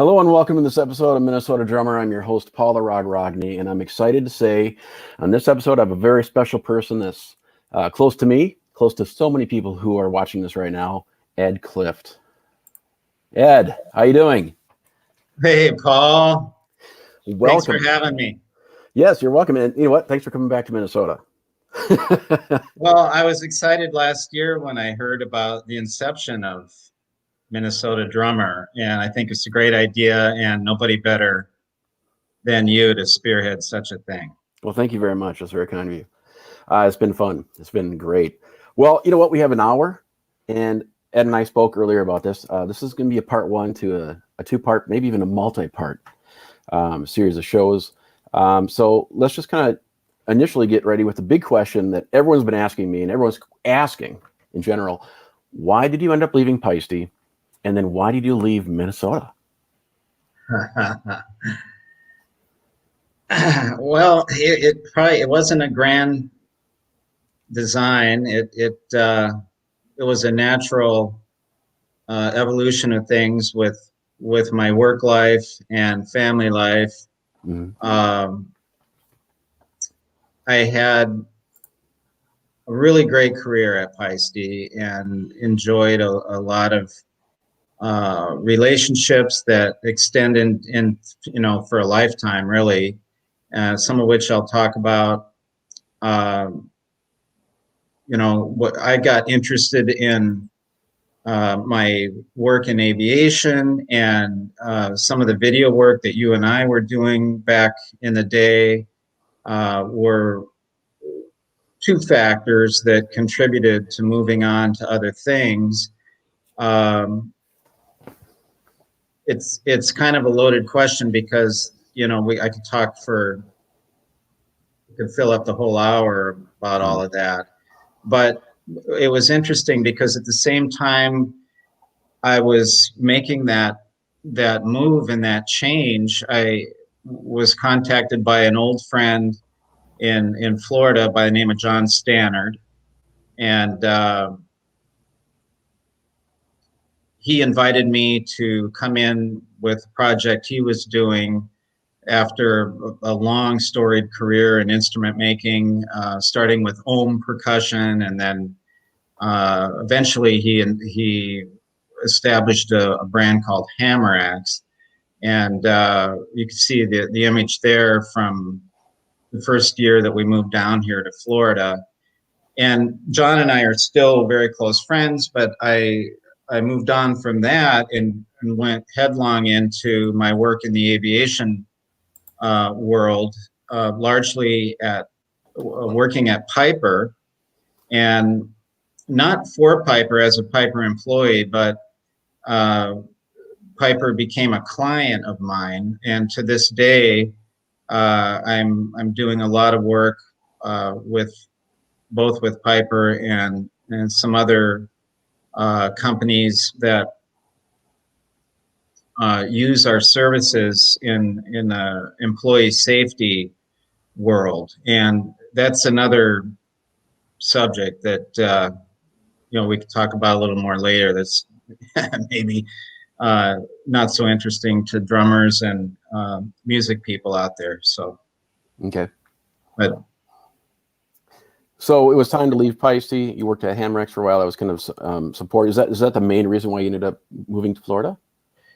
Hello and welcome to this episode of Minnesota Drummer. I'm your host, Paul the Rod Rogney, and I'm excited to say on this episode I have a very special person that's close to me, close to so many people who are watching this right now, Ed Clift. Ed, how you doing? Hey, Paul. Welcome. Thanks for having me. Yes, you're welcome. And you know what? Thanks for coming back to Minnesota. Well, I was excited last year when I heard about the inception of Minnesota Drummer, and I think it's a great idea, and nobody better than you to spearhead such a thing. Well, thank you very much. That's very kind of you. It's been fun. It's been great. Well, you know what? We have an hour, and Ed and I spoke earlier about this. This is going to be a part one to a two-part, maybe even a multi-part series of shows. So let's just kind of initially get ready with the big question that everyone's been asking me, and everyone's asking in general. Why did you end up leaving Paiste? And then why did you leave Minnesota? Well, it wasn't a grand design. It was a natural evolution of things with my work life and family life. Mm-hmm. I had a really great career at Paiste and enjoyed a lot of relationships that extend in for a lifetime, really. Some of which I'll talk about. What I got interested in my work in aviation and some of the video work that you and I were doing back in the day were two factors that contributed to moving on to other things. It's kind of a loaded question because I could fill up the whole hour about all of that, but it was interesting because at the same time I was making that move and that change, I was contacted by an old friend in Florida by the name of John Stannard, and he invited me to come in with a project he was doing after a long storied career in instrument making, starting with Ohm percussion, and then eventually he established a brand called Hammer Axe, and you can see the image there from the first year that we moved down here to Florida. And John and I are still very close friends, but I moved on from that and went headlong into my work in the aviation world, largely working at Piper, and not for Piper as a Piper employee, but Piper became a client of mine, and to this day, I'm doing a lot of work with Piper and some other companies that use our services in the employee safety world, and that's another subject that we could talk about a little more later. That's maybe not so interesting to drummers and music people out there. So, okay. But so it was time to leave Paiste. You worked at Hammer Axe for a while. That was kind of support. Is that the main reason why you ended up moving to Florida?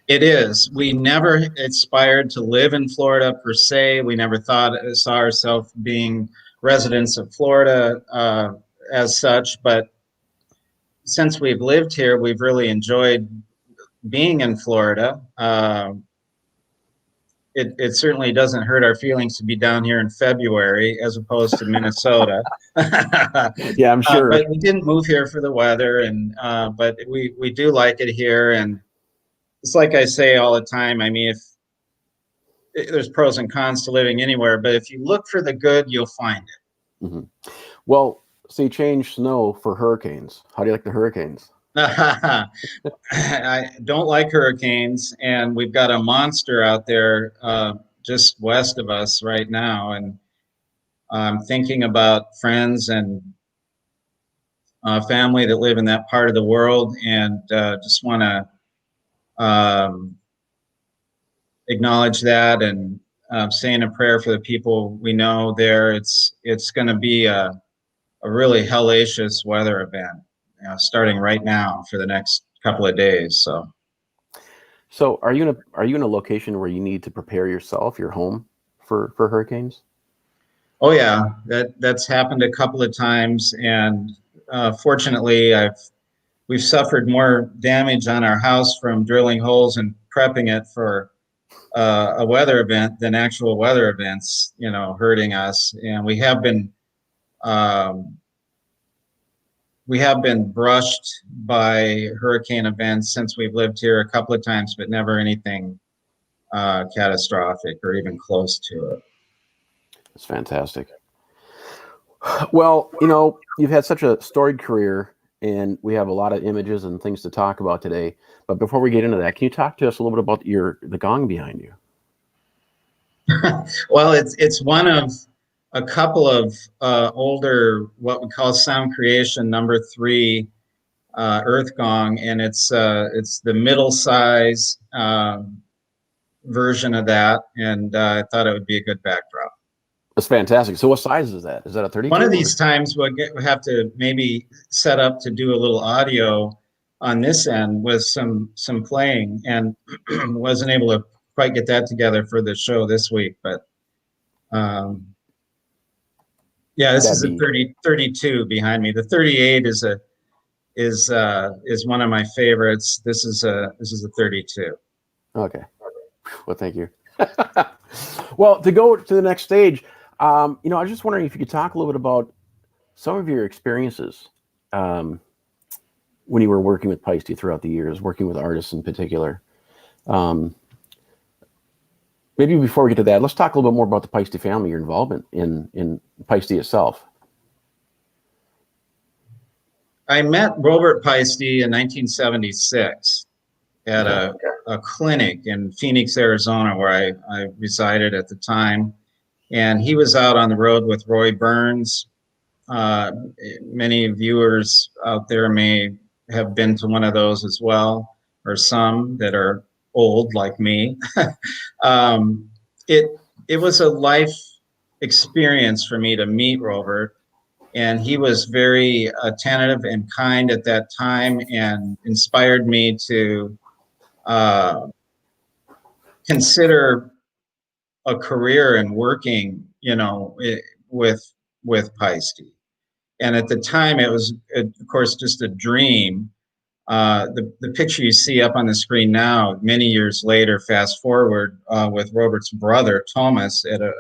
It is. We never aspired to live in Florida per se. We never saw ourselves being residents of Florida as such. But since we've lived here, we've really enjoyed being in Florida. It certainly doesn't hurt our feelings to be down here in February as opposed to Minnesota. Yeah, I'm sure. But we didn't move here for the weather, and but we do like it here. And it's like I say all the time. I mean, if there's pros and cons to living anywhere, but if you look for the good, you'll find it. Mm-hmm. Well, so you changed snow for hurricanes. How do you like the hurricanes? I don't like hurricanes, and we've got a monster out there just west of us right now, and I'm thinking about friends and family that live in that part of the world, and just want to acknowledge that and saying a prayer for the people we know there. It's going to be a really hellacious weather event, starting right now for the next couple of days. So are you in a location where you need to prepare yourself, your home, for hurricanes? Oh yeah, that's happened a couple of times, and fortunately, we've suffered more damage on our house from drilling holes and prepping it for a weather event than actual weather events, hurting us. And um, we have been brushed by hurricane events since we've lived here a couple of times, but never anything catastrophic or even close to it. It's fantastic. Well, you've had such a storied career, and we have a lot of images and things to talk about today. But before we get into that, can you talk to us a little bit about the gong behind you? Well, it's one of a couple of older, what we call Sound Creation #3 earth gong, and it's the middle size version of that, and I thought it would be a good backdrop. That's fantastic. So what size is that? Is that a 32? One of these times we'll have to maybe set up to do a little audio on this end with some playing, and wasn't able to quite get that together for the show this week, but yeah, this is a 32 behind me. The 38 is one of my favorites. This is a 32. Okay. Well, thank you. Well, to go to the next stage, I was just wondering if you could talk a little bit about some of your experiences when you were working with Paiste throughout the years, working with artists in particular. Maybe before we get to that, let's talk a little bit more about the Paiste family, your involvement in Paiste itself. I met Robert Paiste in 1976 at a clinic in Phoenix, Arizona, where I resided at the time. And he was out on the road with Roy Burns. Many viewers out there may have been to one of those as well, or some that are old like me. It was a life experience for me to meet Robert, and he was very attentive and kind at that time, and inspired me to consider a career in working, with Paiste. And at the time, it was, of course, just a dream. The picture you see up on the screen now, many years later, fast forward, with Robert's brother, Thomas, at a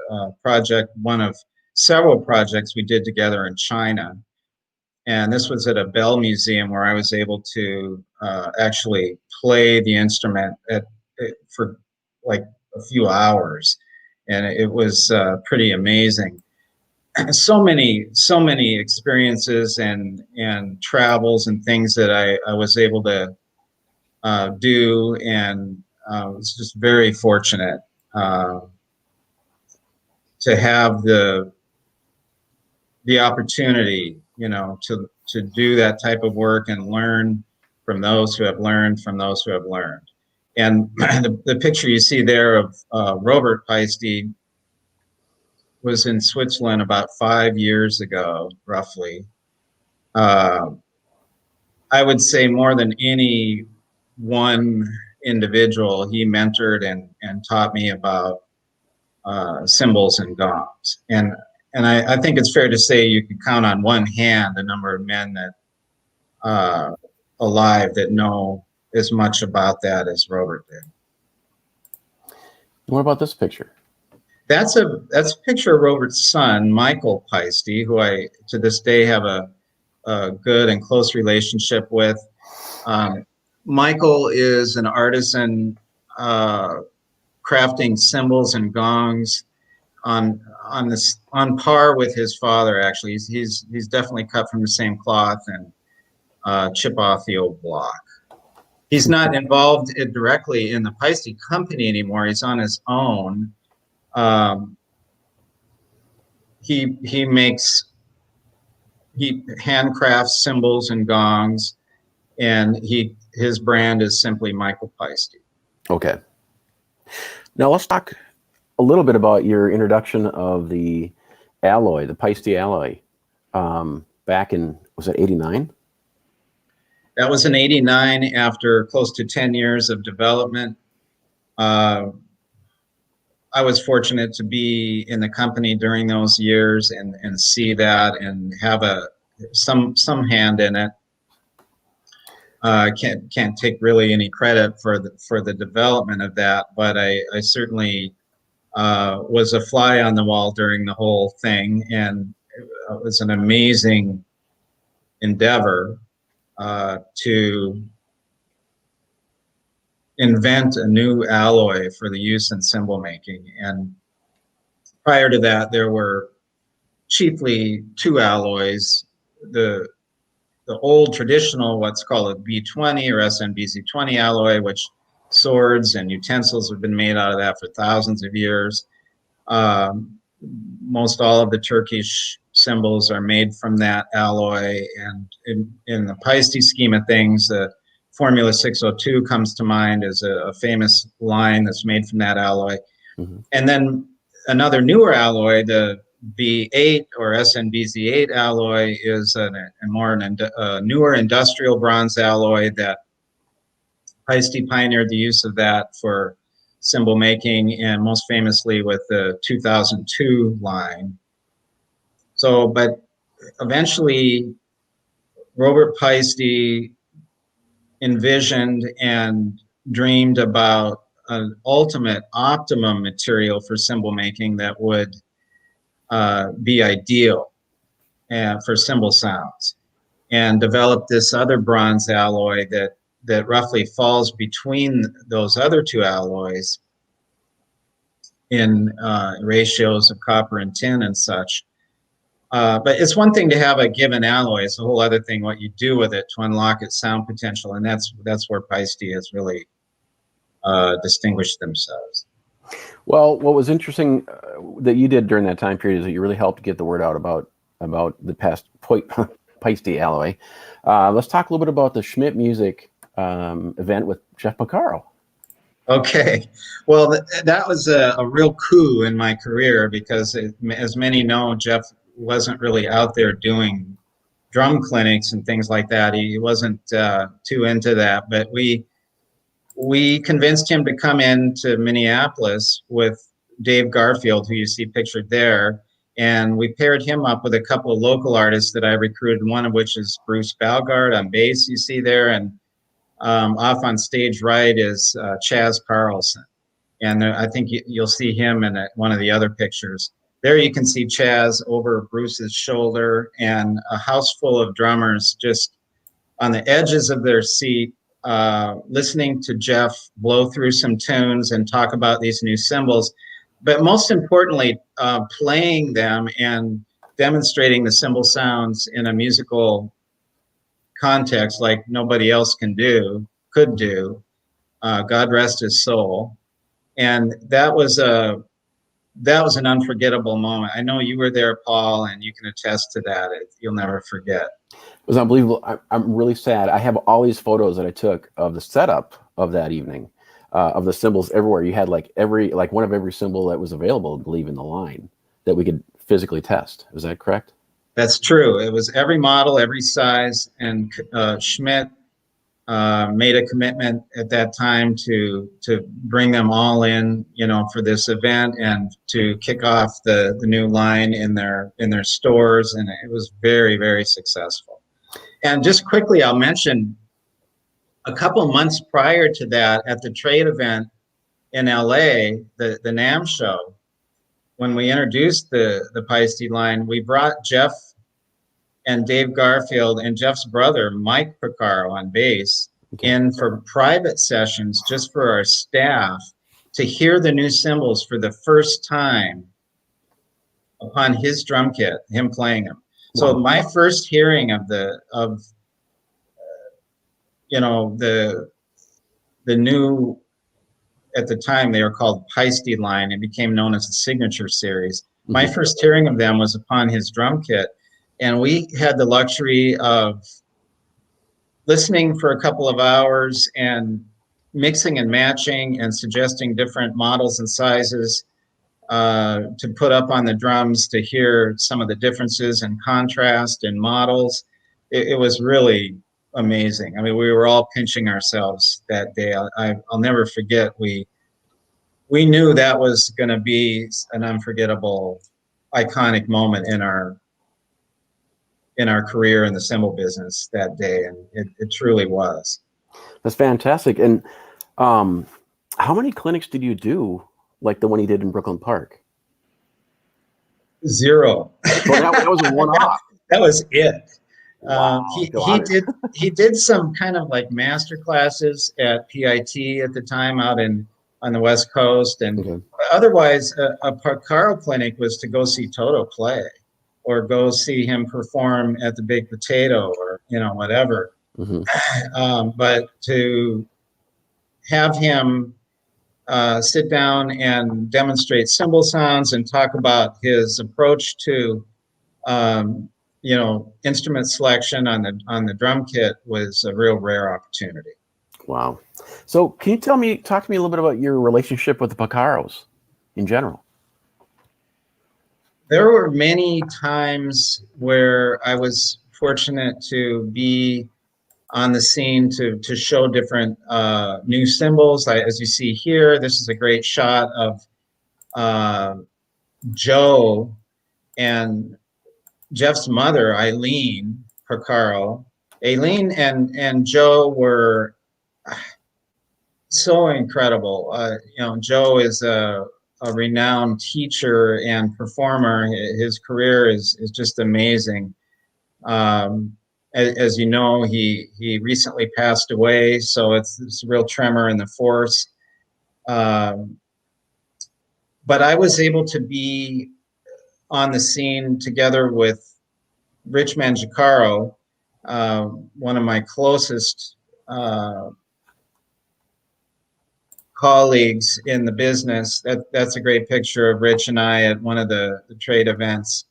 project, one of several projects we did together in China. And this was at a Bell Museum where I was able to actually play the instrument for like a few hours. And it was pretty amazing. So many experiences and travels and things that I was able to do, and was just very fortunate to have the opportunity, to do that type of work and learn from those who have learned from those who have learned. And the picture you see there of Robert Paiste was in Switzerland about 5 years ago, roughly. I would say more than any one individual, he mentored and taught me about cymbals and gongs. And I think it's fair to say you can count on one hand the number of men that alive that know as much about that as Robert did. What about this picture? That's a picture of Robert's son, Michael Paiste, who I to this day have a good and close relationship with. Michael is an artisan crafting cymbals and gongs on par with his father. Actually, he's definitely cut from the same cloth and chip off the old block. He's not involved directly in the Paiste company anymore. He's on his own. He handcrafts cymbals and gongs, and his brand is simply Michael Paiste. Okay. Now let's talk a little bit about your introduction of the alloy, the Paiste alloy, back in, was it 89? That was in 89 after close to 10 years of development. I was fortunate to be in the company during those years and see that and have some hand in it. Can't take really any credit for the development of that, but I certainly was a fly on the wall during the whole thing, and it was an amazing endeavor to invent a new alloy for the use in cymbal making. And prior to that, there were chiefly two alloys: the old traditional, what's called a B20 or SNBC20 alloy, which swords and utensils have been made out of that for thousands of years. Most all of the Turkish cymbals are made from that alloy, and in the Paiste scheme of things, the Formula 602 comes to mind as a famous line that's made from that alloy. Mm-hmm. And then another newer alloy, the B8 or SNBZ8 alloy, is a newer industrial bronze alloy that Paiste pioneered the use of that for cymbal making, and most famously with the 2002 line. So, but eventually Robert Paiste envisioned and dreamed about an ultimate optimum material for cymbal making that would be ideal for cymbal sounds, and developed this other bronze alloy that roughly falls between those other two alloys in ratios of copper and tin and such. But it's one thing to have a given alloy. It's a whole other thing what you do with it to unlock its sound potential, and that's where Paiste has really distinguished themselves. Well, what was interesting that you did during that time period is that you really helped get the word out about the past Paiste alloy. Let's talk a little bit about the Schmidt Music event with Jeff Porcaro. Okay, well, that was a real coup in my career because, as many know, Jeff wasn't really out there doing drum clinics and things like that. He wasn't too into that, but we convinced him to come into Minneapolis with Dave Garfield, who you see pictured there, and we paired him up with a couple of local artists that I recruited, one of which is Bruce Balgard on bass, you see there, and off on stage right is Chaz Carlson. And I think you'll see him in one of the other pictures. There you can see Chaz over Bruce's shoulder, and a house full of drummers just on the edges of their seat, listening to Jeff blow through some tunes and talk about these new cymbals. But most importantly, playing them and demonstrating the cymbal sounds in a musical context like nobody else could do. God rest his soul. And that was an unforgettable moment. I know you were there, Paul, and you can attest to that. You'll never forget. It was unbelievable. I'm really sad. I have all these photos that I took of the setup of that evening, of the cymbals everywhere. You had like one of every cymbal that was available, I believe, in the line that we could physically test. Is that correct? That's true. It was every model, every size, and Schmidt made a commitment at that time to bring them all in, for this event and to kick off the new line in their stores, and it was very, very successful. And just quickly, I'll mention a couple months prior to that, at the trade event in LA, the NAMM show, when we introduced the Paiste line, we brought Jeff and Dave Garfield and Jeff's brother, Mike Porcaro, on bass in for private sessions just for our staff to hear the new cymbals for the first time upon his drum kit, him playing them. So my first hearing of the new, at the time they were called Paiste line, it became known as the Signature Series. Mm-hmm. My first hearing of them was upon his drum kit, and we had the luxury of listening for a couple of hours and mixing and matching and suggesting different models and sizes to put up on the drums to hear some of the differences in contrast and models. It was really amazing. I mean, we were all pinching ourselves that day. I'll never forget. We knew that was going to be an unforgettable, iconic moment in our career in the cymbal business that day, and it truly was. That's fantastic. And how many clinics did you do, like the one you did in Brooklyn Park? 0. So that was a one-off. That was it. Wow, he did some kind of like master classes at PIT at the time out on the West Coast, and okay. Otherwise a Porcaro clinic was to go see Toto play, or go see him perform at the Big Potato, or whatever. But to have him sit down and demonstrate cymbal sounds and talk about his approach to instrument selection on the drum kit was a real rare opportunity. Wow. So can you talk to me a little bit about your relationship with the Porcaros in general? There were many times where I was fortunate to be on the scene to show different new cymbals. As you see here, this is a great shot of Joe and Jeff's mother, Eileen Porcaro. Eileen and Joe were so incredible. Joe is a renowned teacher and performer. His career is just amazing. As you know, he recently passed away, so it's a real tremor in the force. But I was able to be on the scene together with Rich Mangiacaro, one of my closest colleagues in the business. That's a great picture of Rich and I at one of the trade events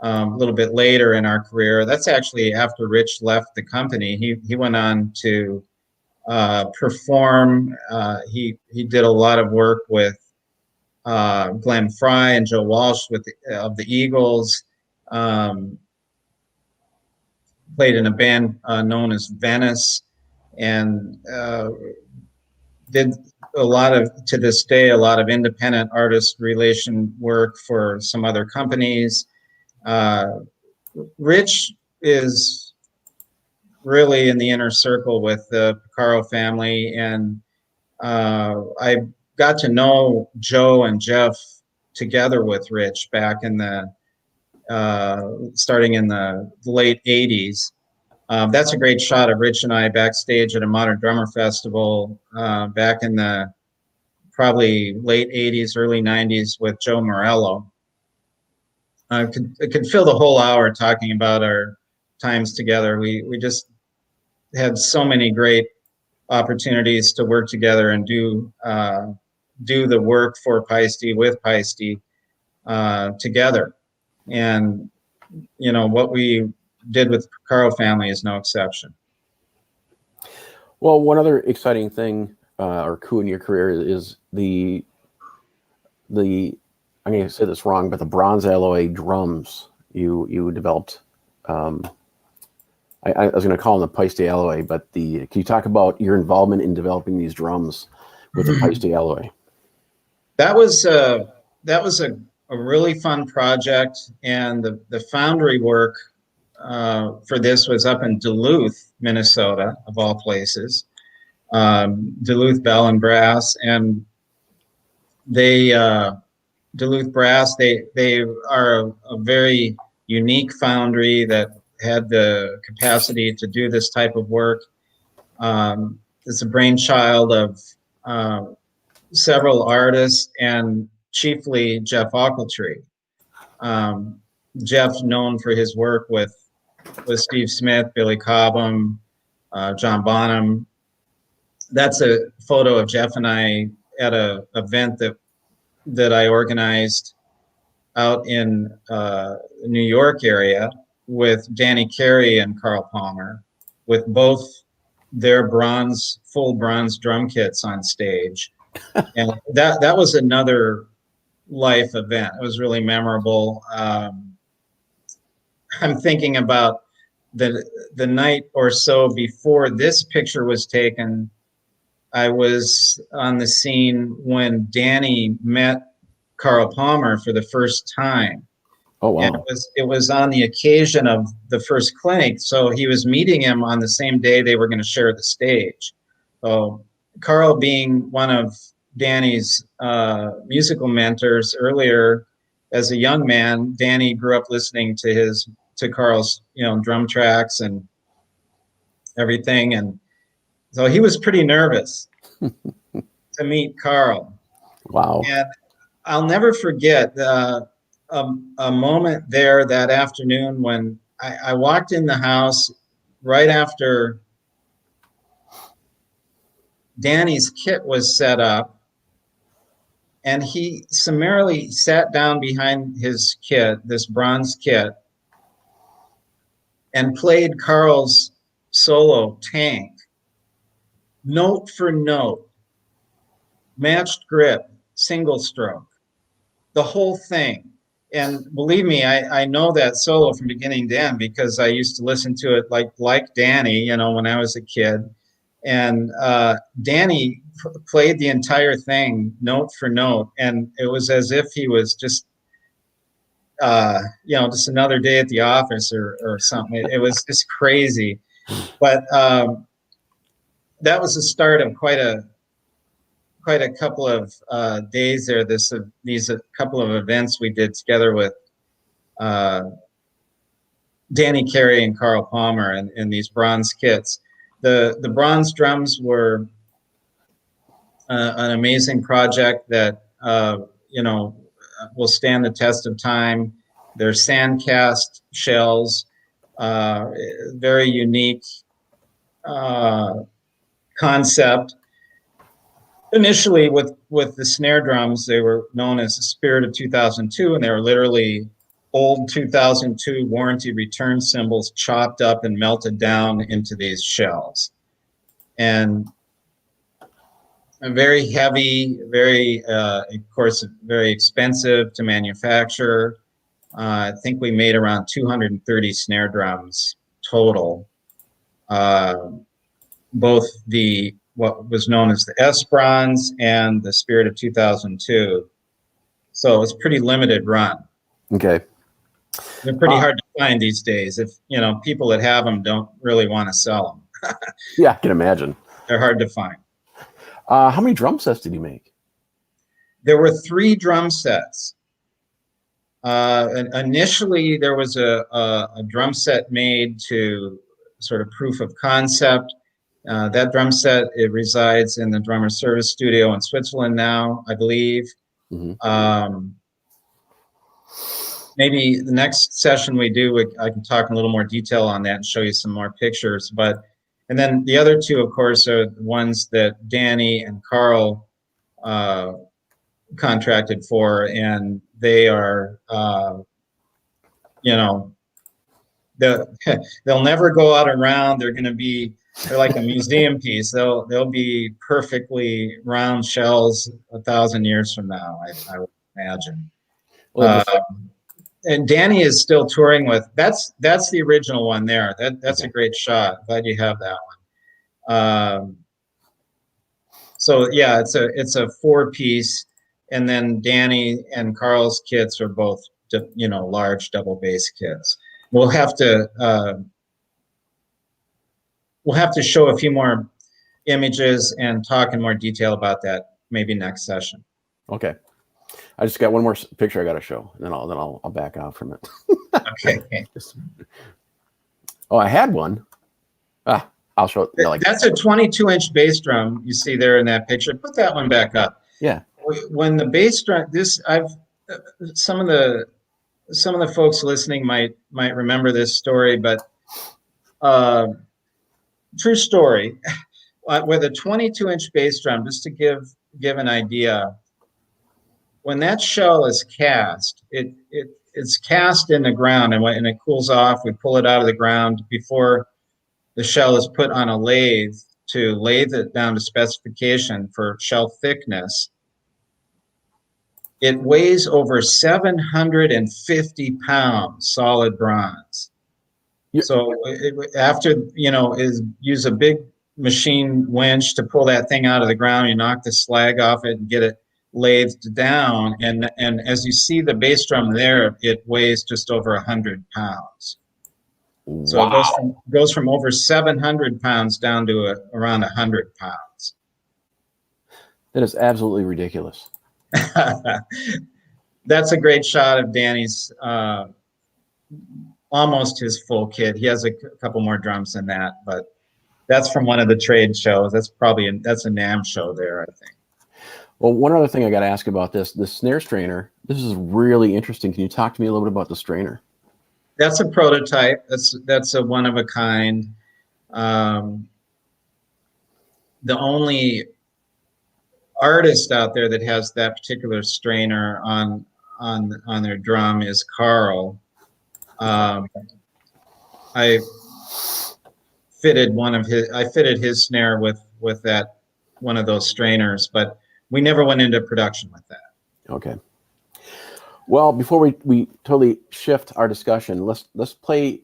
a little bit later in our career. That's actually after Rich left the company. He went on to perform. He did a lot of work with Glenn Frey and Joe Walsh of the Eagles. Played in a band known as Venice, and did to this day, a lot of independent artist relation work for some other companies. Rich is really in the inner circle with the Porcaro family, and I got to know Joe and Jeff together with Rich back in starting in the late 80s. That's a great shot of Rich and I backstage at a Modern Drummer Festival back in the probably late 80s, early 90s with Joe Morello. I could fill the whole hour talking about our times together. We just had so many great opportunities to work together and do the work for Paiste with Paiste together. And what we did with the Porcaro family is no exception. Well, one other exciting thing or coup in your career is the I'm going to say this wrong, but the bronze alloy drums you developed. I was going to call them the Paiste alloy, but can you talk about your involvement in developing these drums with the Paiste alloy? That was a really fun project, and the foundry work for this was up in Duluth, Minnesota, of all places. Duluth Bell and Brass, and Duluth Brass, they are a very unique foundry that had the capacity to do this type of work. It's a brainchild of several artists, and chiefly Jeff Ochiltree. Jeff, known for his work with Steve Smith, Billy Cobham, John Bonham. That's a photo of Jeff and I at an event that I organized out in the New York area with Danny Carey and Carl Palmer, with both their full bronze drum kits on stage. And that was another life event. It was really memorable. I'm thinking about the night or so before this picture was taken. I was on the scene when Danny met Carl Palmer for the first time. Oh, wow. And it was on the occasion of the first clinic. So he was meeting him on the same day they were going to share the stage. So Carl, being one of Danny's musical mentors earlier, as a young man, Danny grew up listening to Carl's, drum tracks and everything. And so he was pretty nervous to meet Carl. Wow. And I'll never forget a moment there that afternoon when I walked in the house right after Danny's kit was set up, and he summarily sat down behind his kit, this bronze kit, and played Carl's solo Tank, note for note, matched grip, single stroke, the whole thing. And believe me, I know that solo from beginning to end because I used to listen to it like Danny, when I was a kid. And Danny played the entire thing note for note, and it was as if he was just, just another day at the office or something. It was just crazy. But that was the start of quite a couple of days there. These couple of events we did together with Danny Carey and Carl Palmer in these bronze kits. The bronze drums were an amazing project that will stand the test of time. They're sand cast shells, very unique concept. Initially, with the snare drums, they were known as the Spirit of 2002, and they were literally old 2002 warranty return cymbals chopped up and melted down into these shells. And very heavy, of course, very expensive to manufacture. I think we made around 230 snare drums total. Both what was known as the S bronze and the Spirit of 2002. So it's pretty limited run. Okay. They're pretty hard to find these days. If people that have them don't really want to sell them. Yeah, I can imagine. They're hard to find. How many drum sets did you make? There were 3 drum sets. And initially, there was a drum set made to sort of proof of concept. That drum set, it resides in the drummer service studio in Switzerland now, I believe. Mm-hmm. Maybe the next session we do, I can talk in a little more detail on that and show you some more pictures. And then the other 2, of course, are the ones that Danny and Carl contracted for, and they are, they'll never go out around. They're like a museum piece. They'll be perfectly round shells 1,000 years from now, I would imagine. And Danny is still touring with. That's the original one there. That's a great shot. Glad you have that one. So yeah, it's a 4-piece, and then Danny and Carl's kits are both large double bass kits. We'll have to show a few more images and talk in more detail about that maybe next session. Okay. I just got one more picture I got to show, and then I'll back out from it. Okay. Oh, I had one. I'll show it. That's a 22-inch bass drum you see there in that picture. Put that one back up. Yeah. When the bass drum, some of the folks listening might remember this story, but true story. With a 22-inch bass drum, just to give an idea, when that shell is cast, it's cast in the ground, and when it cools off, we pull it out of the ground before the shell is put on a lathe to lathe it down to specification for shell thickness, it weighs over 750 pounds solid bronze. So after, use a big machine winch to pull that thing out of the ground, you knock the slag off it and get it lathed down. And as you see the bass drum there, it weighs just over 100 pounds. So wow. it goes from over 700 pounds down to around 100 pounds. That is absolutely ridiculous. That's a great shot of Danny's, almost his full kit. He has a couple more drums than that, but that's from one of the trade shows. That's that's a NAMM show there, I think. Well, one other thing I got to ask about the snare strainer. This is really interesting. Can you talk to me a little bit about the strainer? That's a prototype. That's a one of a kind. The only artist out there that has that particular strainer on their drum is Carl. I fitted his snare with that one of those strainers, but we never went into production with that. Okay. Well, before we totally shift our discussion, let's play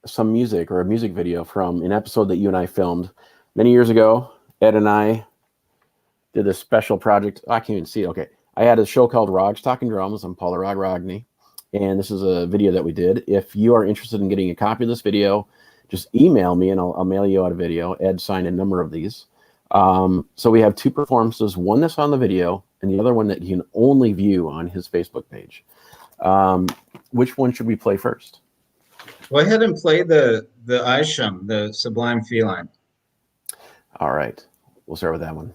some music or a music video from an episode that you and I filmed many years ago. Ed and I did a special project. I can't even see it. Okay. I had a show called Rog's Talking Drums. I'm Paula Rogny, and this is a video that we did. If you are interested in getting a copy of this video, just email me and I'll mail you out a video. Ed signed a number of these. So we have two performances, one that's on the video and the other one that you can only view on his Facebook page. Which one should we play first? Go ahead and play the Isham, the Sublime Feline. All right. We'll start with that one.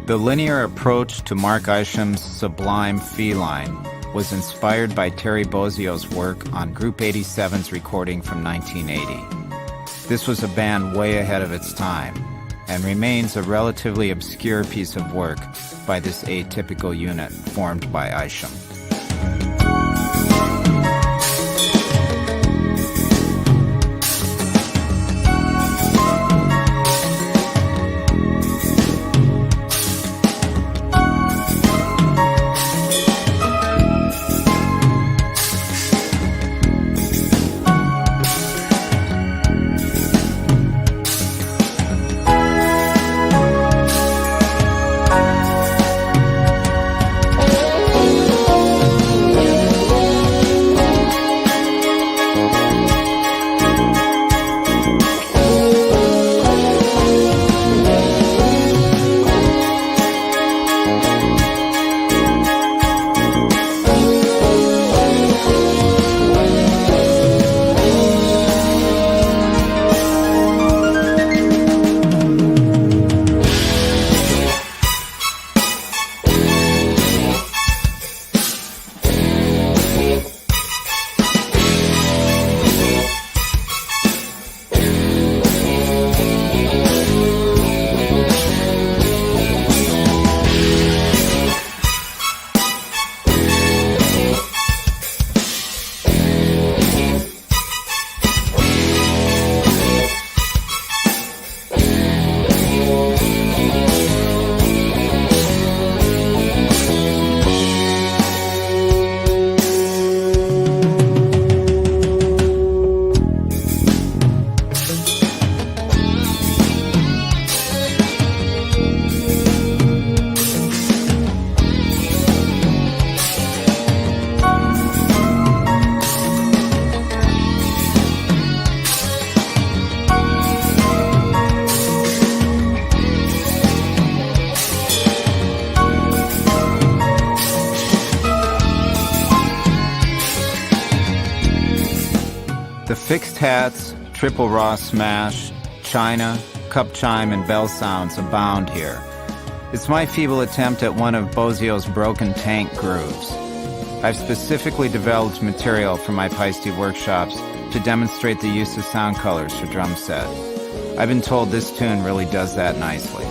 The linear approach to Mark Isham's Sublime Feline was inspired by Terry Bozzio's work on Group 87's recording from 1980. This was a band way ahead of its time, and remains a relatively obscure piece of work by this atypical unit formed by Isham. Fixed hats, triple raw smash, china, cup chime, and bell sounds abound here. It's my feeble attempt at one of Bozio's broken tank grooves. I've specifically developed material for my Paiste workshops to demonstrate the use of sound colors for drum set. I've been told this tune really does that nicely.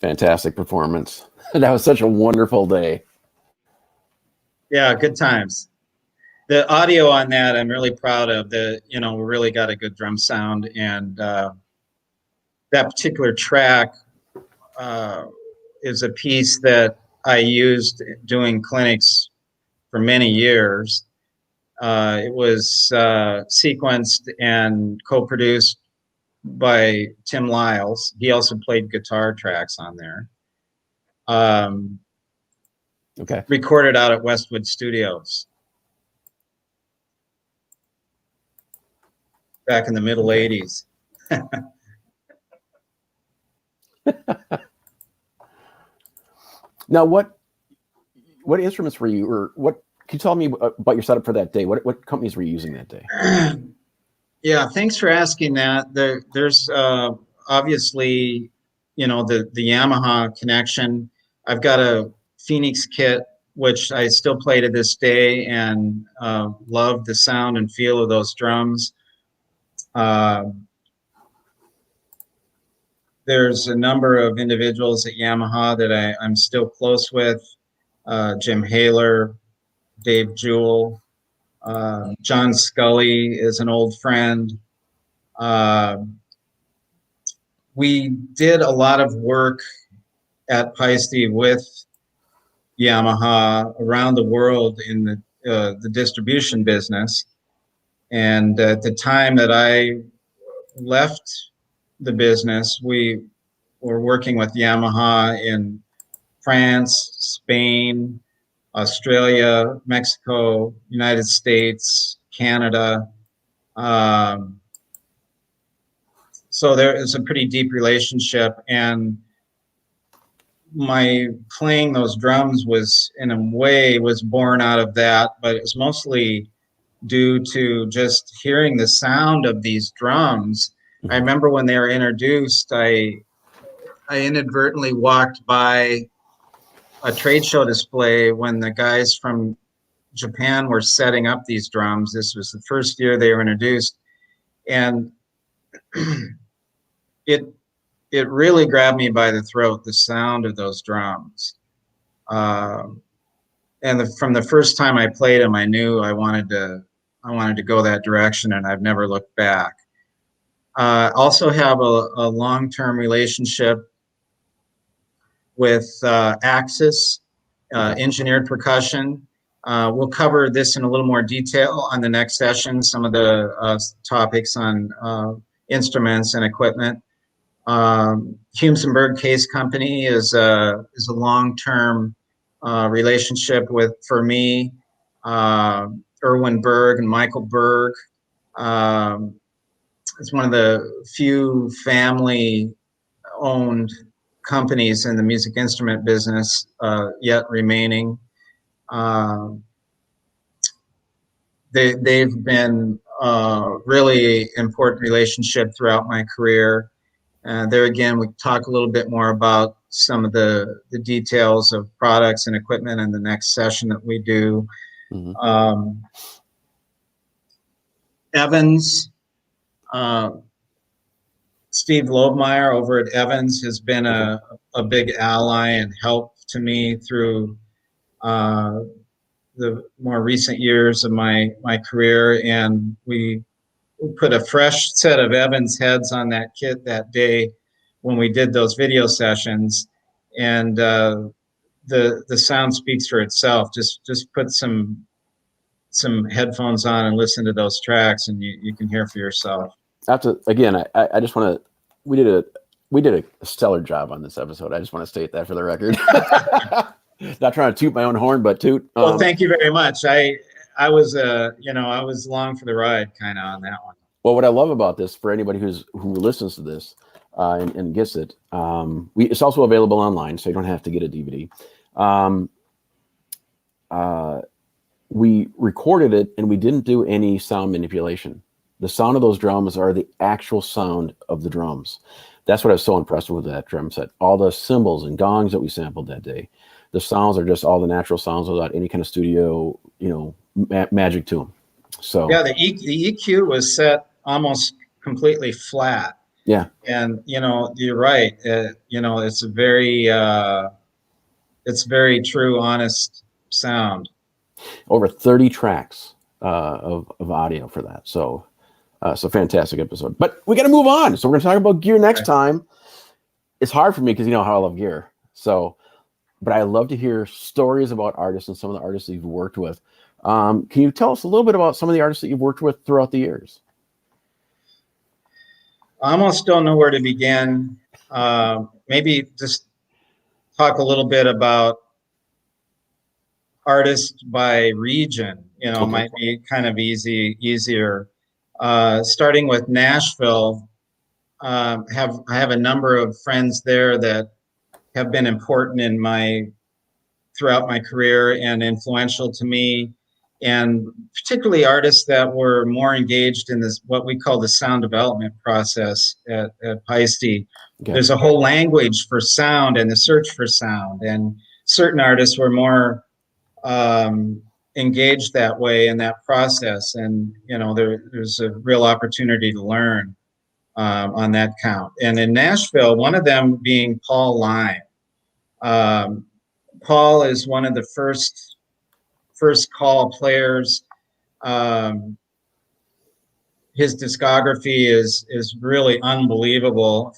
Fantastic performance. That was such a wonderful day. Yeah, good times. The audio on that, I'm really proud of. We really got a good drum sound, and that particular track is a piece that I used doing clinics for many years. It was sequenced and co-produced by Tim Lyles. He also played guitar tracks on there. Okay. Recorded out at Westwood Studios back in the middle 80s. Now, what instruments were you, or what? Can you tell me about your setup for that day? What companies were you using that day? Yeah, thanks for asking that. There's obviously, the Yamaha connection. I've got a Phoenix kit, which I still play to this day, and love the sound and feel of those drums. There's a number of individuals at Yamaha that I'm still close with. Jim Haler, Dave Jewell, John Scully is an old friend. We did a lot of work at Paiste with Yamaha around the world in the distribution business. And at the time that I left the business, we were working with Yamaha in France, Spain, Australia, Mexico, United States, Canada. So there is a pretty deep relationship, and my playing those drums was, in a way, was born out of that, but it was mostly due to just hearing the sound of these drums. I remember when they were introduced, I inadvertently walked by a trade show display when the guys from Japan were setting up these drums. This was the first year they were introduced, and it really grabbed me by the throat, the sound of those drums. And from the first time I played them, I knew I wanted to go that direction, and I've never looked back. Also have a long-term relationship with Axis, engineered percussion. We'll cover this in a little more detail on the next session, some of the topics on instruments and equipment. Humes&Berg Case Company is a long-term relationship with, for me, Erwin Berg and Michael Berg. It's one of the few family-owned companies in the music instrument business yet remaining. They've been a really important relationship throughout my career. There again, we talk a little bit more about some of the details of products and equipment in the next session that we do. Mm-hmm. Evans, Steve Loebmeyer over at Evans has been a big ally and help to me through the more recent years of my career, and we put a fresh set of Evans heads on that kit that day when we did those video sessions, and the sound speaks for itself. Just put some headphones on and listen to those tracks, and you can hear for yourself. Again, I just want to. We did we did a stellar job on this episode. I just want to state that for the record. Not trying to toot my own horn, but toot. Well, thank you very much. I was I was along for the ride kind of on that one. Well, what I love about this, for anybody who listens to this and gets it, it's also available online, so you don't have to get a DVD. We recorded it, and we didn't do any sound manipulation. The sound of those drums are the actual sound of the drums. That's what I was so impressed with that drum set. All the cymbals and gongs that we sampled that day, the sounds are just all the natural sounds without any kind of studio, magic to them. So yeah, the EQ was set almost completely flat. Yeah, and you're right. It's a very true, honest sound. Over 30 tracks of audio for that. So it's a fantastic episode. But we got to move on. So we're going to talk about gear next time. It's hard for me because you know how I love gear. But I love to hear stories about artists and some of the artists that you've worked with. Can you tell us a little bit about some of the artists that you've worked with throughout the years? I almost don't know where to begin. Maybe just talk a little bit about artists by region. Okay. Might be kind of easier. Starting with Nashville, I have a number of friends there that have been important throughout my career and influential to me, and particularly artists that were more engaged in this, what we call the sound development process at Paiste. Okay. There's a whole language for sound and the search for sound, and certain artists were more engaged that way in that process, and there's a real opportunity to learn on that count. And in Nashville, one of them being Paul Lime. Paul is one of the first call players. His discography is really unbelievable.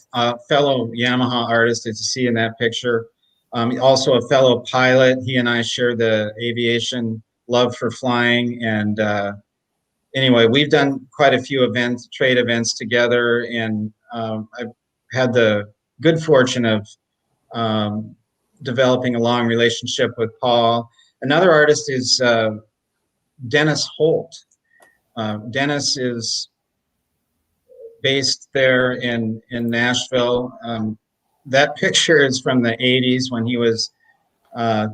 Fellow Yamaha artist, as you see in that picture. Also a fellow pilot. He and I share the aviation love for flying. And anyway, we've done quite a few trade events together. And I've had the good fortune of developing a long relationship with Paul. Another artist is Dennis Holt. Dennis is based there in Nashville. That picture is from the 80s when he was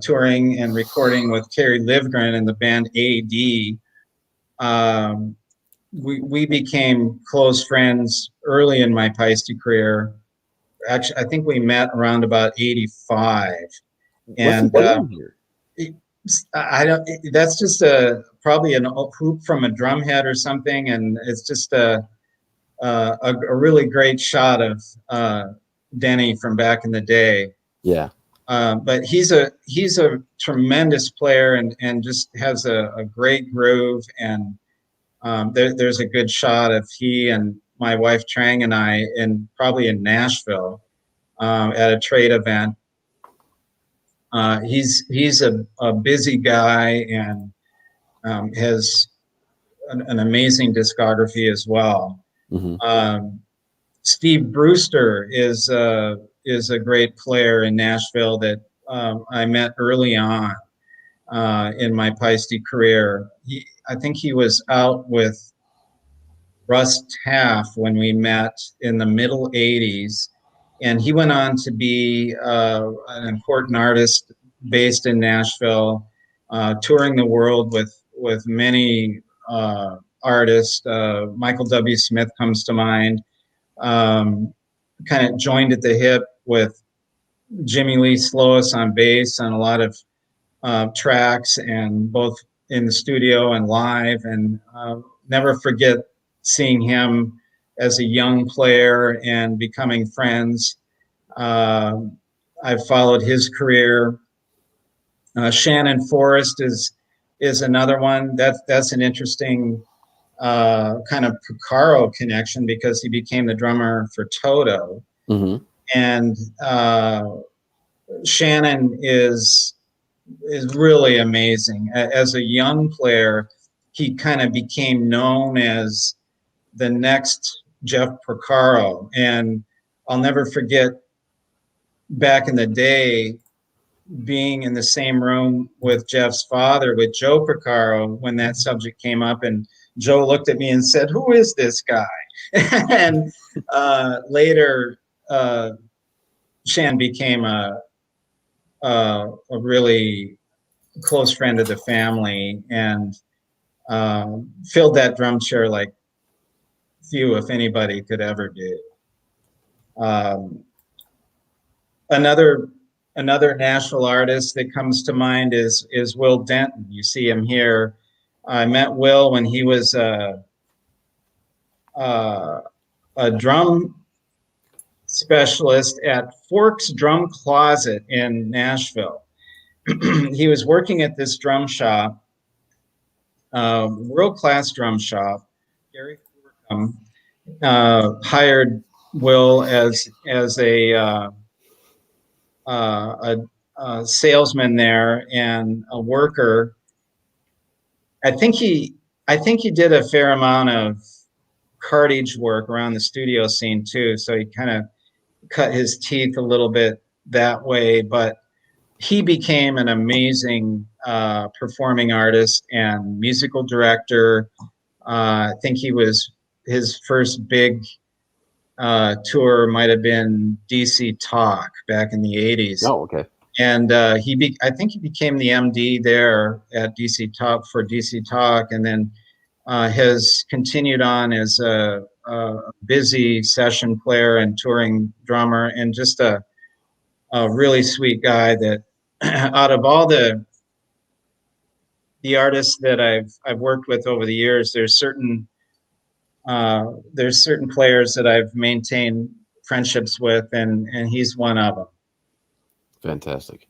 touring and recording with Kerry Livgren and the band AD. We became close friends early in my Paiste career. Actually, I think we met around about 85. And I don't. That's just probably an hoop from a drum head or something, and it's just a really great shot of Denny from back in the day. Yeah. But he's a tremendous player and just has a great groove, and there's a good shot of he and my wife Trang and I probably in Nashville at a trade event. He's a busy guy and has an amazing discography as well. Mm-hmm. Steve Brewster is a great player in Nashville that I met early on in my Paiste career. I think he was out with Russ Taff when we met in the middle 80s. And he went on to be an important artist based in Nashville, touring the world with many artists. Michael W. Smith comes to mind. Kind of joined at the hip with Jimmy Lee Sloas on bass on a lot of tracks, and both in the studio and live. And never forget seeing him as a young player and becoming friends. I've followed his career. Shannon Forrest is another one. That's an interesting kind of Pucaro connection because he became the drummer for Toto. Mm-hmm. And Shannon is really amazing. As a young player, he kind of became known as the next Jeff Porcaro, and I'll never forget back in the day being in the same room with Jeff's father, with Joe Porcaro, when that subject came up, and Joe looked at me and said, "Who is this guy?" And later, Shan became a really close friend of the family, and filled that drum chair like few, if anybody, could ever do. Another national artist that comes to mind is Will Denton. You see him here. I met Will when he was a drum specialist at Forks Drum Closet in Nashville. He was working at this drum shop, world-class drum shop. Gary Forcum hired Will as a salesman there and a worker. I think he did a fair amount of cartage work around the studio scene too. So he kind of cut his teeth a little bit that way, but he became an amazing performing artist and musical director. I think his first big tour might have been DC Talk back in the 80s. Oh, okay. And I think he became the MD there at DC Talk for DC Talk, and then has continued on as a busy session player and touring drummer, and just a really sweet guy. That out of all the artists that I've worked with over the years, there's certain players that I've maintained friendships with, and he's one of them. Fantastic.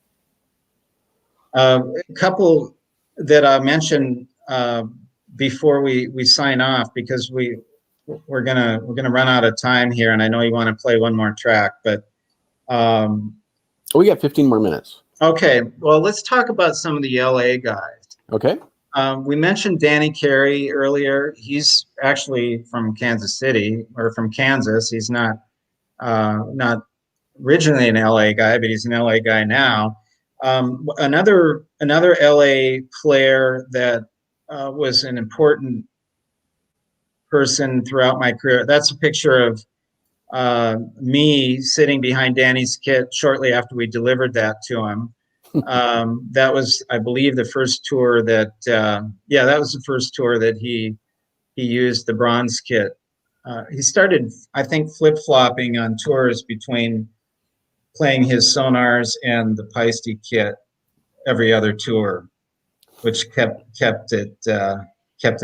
A couple that I mentioned before we sign off, because we're gonna run out of time here, and I know you want to play one more track, but we got 15 more minutes. Okay, well, let's talk about some of the LA guys. Okay. We mentioned Danny Carey earlier. He's actually from Kansas City, or from Kansas. He's not originally an LA guy, but he's an LA guy now. Another LA player that was an important person throughout my career. That's a picture of me sitting behind Danny's kit shortly after we delivered that to him. That was, I believe, the first tour that that was the first tour that he used the bronze kit. He started, I think, flip-flopping on tours between playing his sonars and the Paiste kit every other tour, which kept it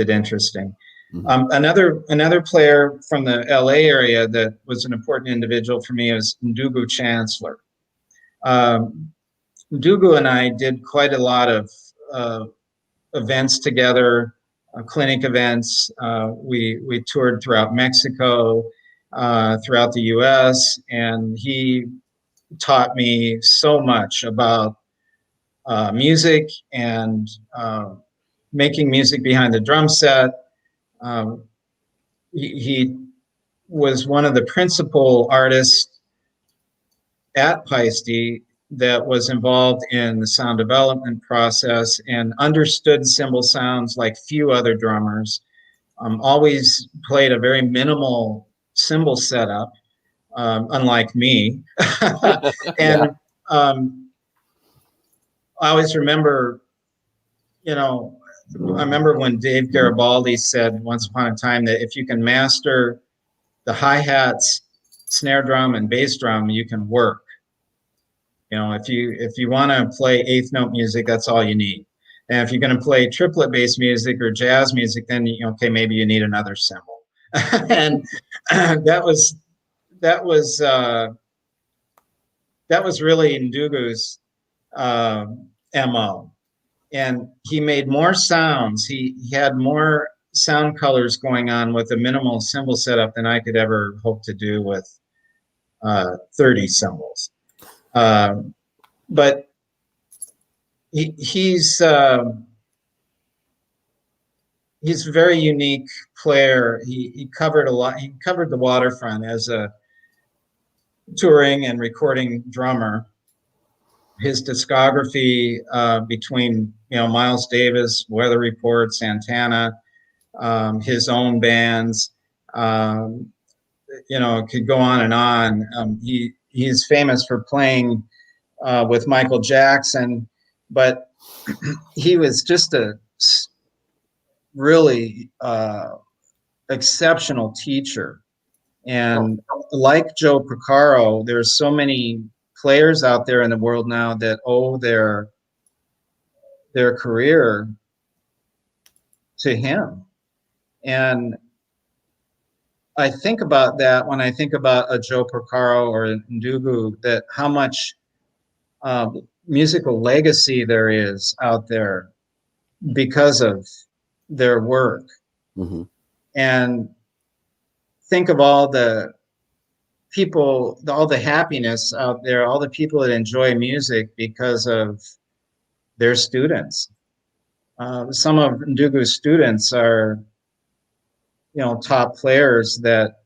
interesting. Mm-hmm. Another player from the LA area that was an important individual for me is Ndugu Chancellor. Ndugu and I did quite a lot of events together, clinic events. We toured throughout Mexico, throughout the US, and he taught me so much about music and making music behind the drum set. He was one of the principal artists at Paiste that was involved in the sound development process and understood cymbal sounds like few other drummers. Always played a very minimal cymbal setup, unlike me. And I always remember, I remember when Dave Garibaldi said once upon a time that if you can master the hi-hats, snare drum, and bass drum, you can work. If you want to play eighth note music, that's all you need. And if you're going to play triplet bass music or jazz music, then maybe you need another cymbal. And that was really Ndugu's MO. And he made more sounds. He had more sound colors going on with a minimal cymbal setup than I could ever hope to do with 30 cymbals. But he's a very unique player. He covered a lot. He covered the waterfront as a touring and recording drummer. His discography between Miles Davis, Weather Report, Santana, his own bands, could go on and on. He's famous for playing with Michael Jackson, but he was just a really exceptional teacher. And like Joe Porcaro, there's so many players out there in the world now that owe their career to him. And I think about that when I think about a Joe Porcaro or a Ndugu, that how much musical legacy there is out there because of their work. Mm-hmm. And think of all the people, all the happiness out there, all the people that enjoy music because of their students. Some of Ndugu's students are, top players that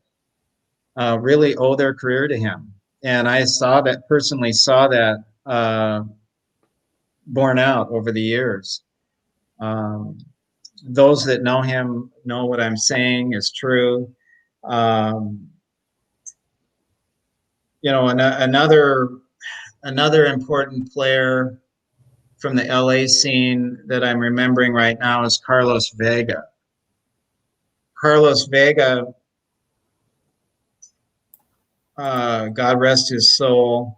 really owe their career to him. And I personally saw that borne out over the years. Those that know him know what I'm saying is true. Another important player from the LA scene that I'm remembering right now is Carlos Vega. Carlos Vega, God rest his soul,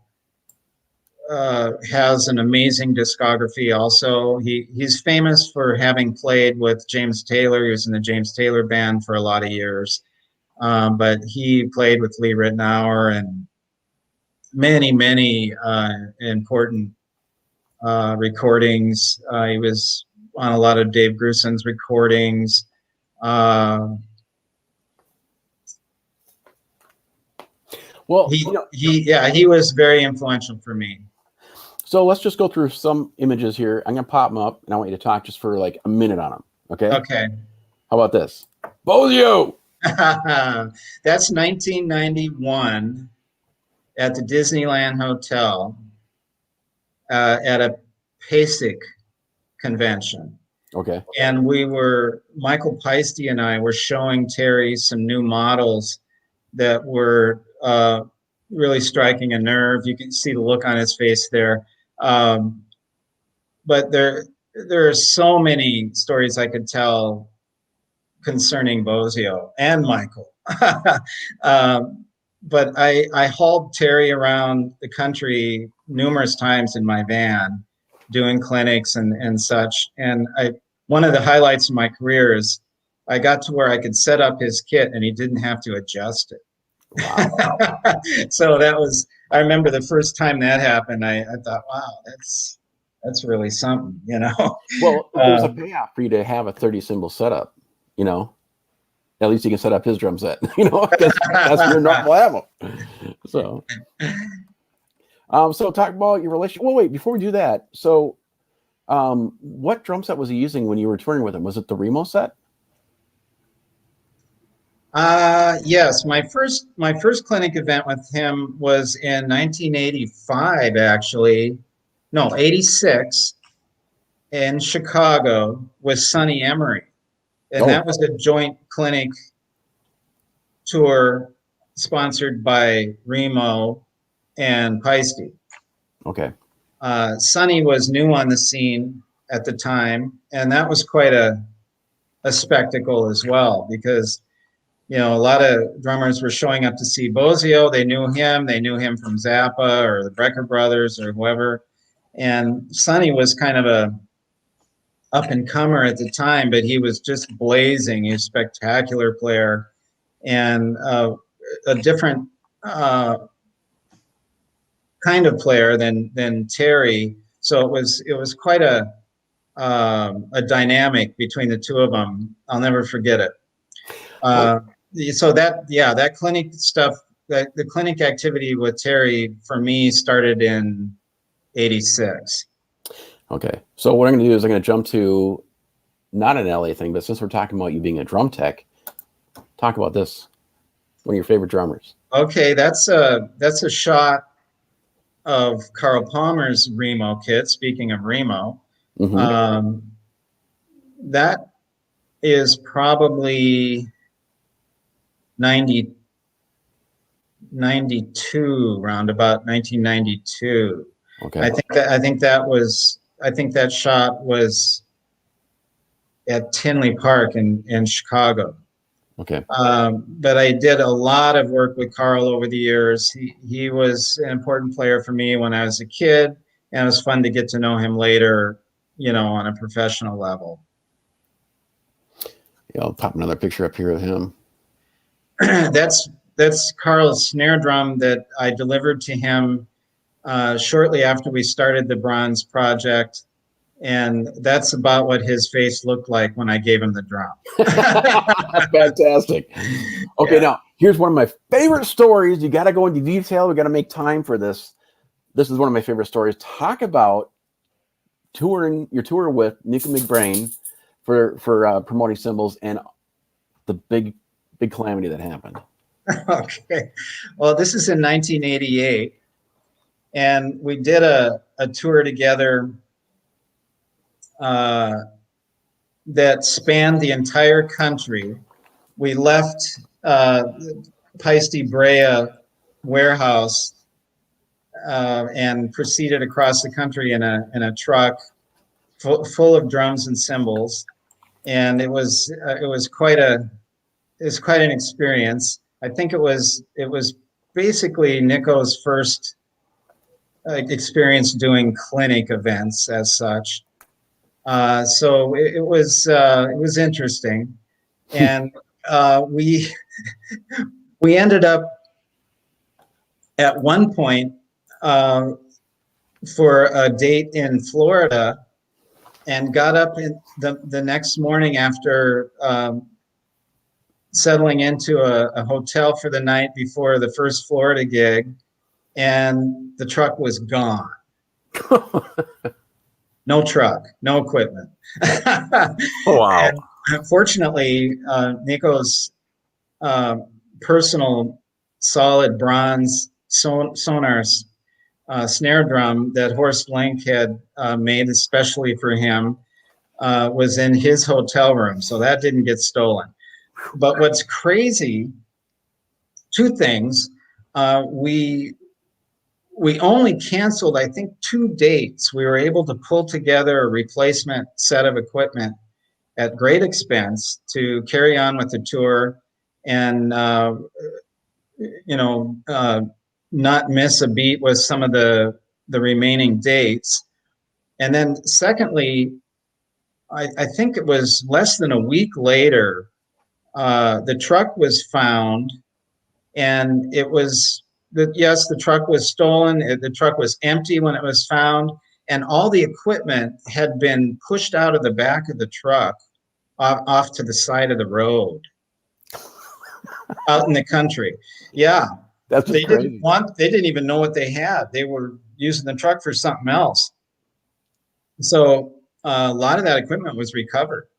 has an amazing discography also. He's famous for having played with James Taylor. He was in the James Taylor band for a lot of years. But he played with Lee Ritenour and many important recordings. He was on a lot of Dave Grusin's recordings. Well, he was very influential for me. So let's just go through some images here. I'm gonna pop them up, and I want you to talk just for like a minute on them. Okay. Okay. How about this, Bozio? That's 1991 at the Disneyland Hotel at a Paiste convention. Okay. And Michael Paiste and I were showing Terry some new models that were really striking a nerve. You can see the look on his face there. But there are so many stories I could tell concerning Bozio and Michael. But I hauled Terry around the country numerous times in my van, doing clinics and such. And one of the highlights of my career is I got to where I could set up his kit and he didn't have to adjust it. Wow. So I remember the first time that happened, I thought, wow, that's really something, Well, there's a payoff for you to have a 30 cymbal setup, At least you can set up his drum set, because that's your normal ammo. So, so talk about your relationship. Well, wait, before we do that, so what drum set was he using when you were touring with him? Was it the Remo set? Yes, my first clinic event with him was in 1985, actually. No, 86 in Chicago with Sonny Emery. And that was a joint clinic tour sponsored by Remo and Paiste. Okay. Sonny was new on the scene at the time, and that was quite a spectacle as well, because a lot of drummers were showing up to see Bozio. They knew him from Zappa or the Brecker Brothers or whoever. And Sonny was kind of a up-and-comer at the time, but he was just blazing. He was a spectacular player and a different kind of player than Terry. So it was quite a dynamic between the two of them. I'll never forget it. So that clinic stuff, the clinic activity with Terry for me started in 86. Okay. So what I'm going to do is I'm going to jump to not an LA thing, but since we're talking about you being a drum tech, talk about this. One of your favorite drummers. Okay, that's a shot of Carl Palmer's Remo kit. Speaking of Remo, Mm-hmm. that is probably 92, around about 1992. Okay. I think that shot was at Tinley Park in Chicago. Okay. But I did a lot of work with Carl over the years. He was an important player for me when I was a kid, and it was fun to get to know him later, on a professional level. Yeah, I'll pop another picture up here of him. That's Carl's snare drum that I delivered to him shortly after we started the Bronze Project. And that's about what his face looked like when I gave him the drum. Fantastic. Okay, Yeah. now here's one of my favorite stories. You got to go into detail. We got to make time for this. This is one of my favorite stories. Talk about your tour with Nico McBrain for promoting cymbals and the big calamity that happened. Okay. Well, this is in 1988, and we did a tour together that spanned the entire country. We left Paiste Brea warehouse and proceeded across the country in a truck full of drums and cymbals, and it was quite an experience. I think it was basically Nico's first experience doing clinic events as such. So it was interesting, and we ended up at one point for a date in Florida, and got up in the next morning after settling into a hotel for the night before the first Florida gig, and the truck was gone. No truck, no equipment. Oh, wow. And unfortunately, Nico's personal solid bronze sonar snare drum that Horst Blank had made especially for him was in his hotel room, so that didn't get stolen. But what's crazy, two things, we only canceled, I think, 2 dates. We were able to pull together a replacement set of equipment at great expense to carry on with the tour and, not miss a beat with some of the remaining dates. And then secondly, I think it was less than a week later, the truck was found, and it was, yes, the truck was stolen. The truck was empty when it was found, and all the equipment had been pushed out of the back of the truck off to the side of the road out in the country. Yeah. That's just crazy. They didn't even know what they had. They were using the truck for something else. So a lot of that equipment was recovered.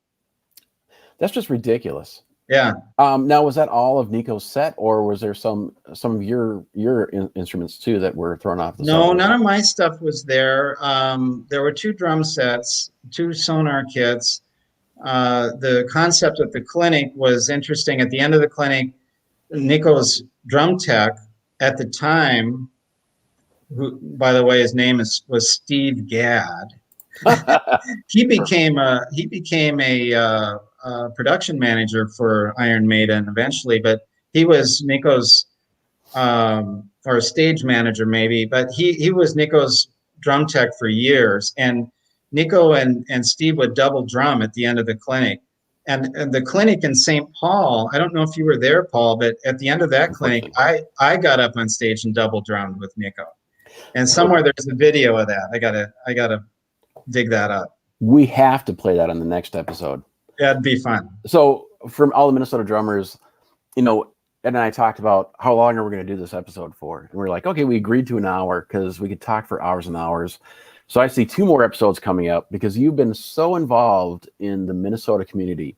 That's just ridiculous. Yeah. Now, was that all of Nico's set, or was there some of your instruments too that were thrown off the set? No, none of my stuff was there. There were 2 drum sets, 2 sonar kits. The concept of the clinic was interesting. At the end of the clinic, Nico's drum tech at the time, who, by the way, his name was Steve Gadd. He became a production manager for Iron Maiden eventually, but he was Nico's or stage manager maybe, but he was Nico's drum tech for years, and Nico and Steve would double drum at the end of the clinic. And the clinic in St. Paul, I don't know if you were there, Paul, but at the end of that clinic, I got up on stage and double drummed with Nico. And somewhere there's a video of that. I gotta dig that up. We have to play that on the next episode. That'd be fun. So from all the Minnesota drummers, Ed and I talked about how long are we going to do this episode for? And we're like, okay, we agreed to an hour because we could talk for hours and hours. So I see 2 more episodes coming up because you've been so involved in the Minnesota community.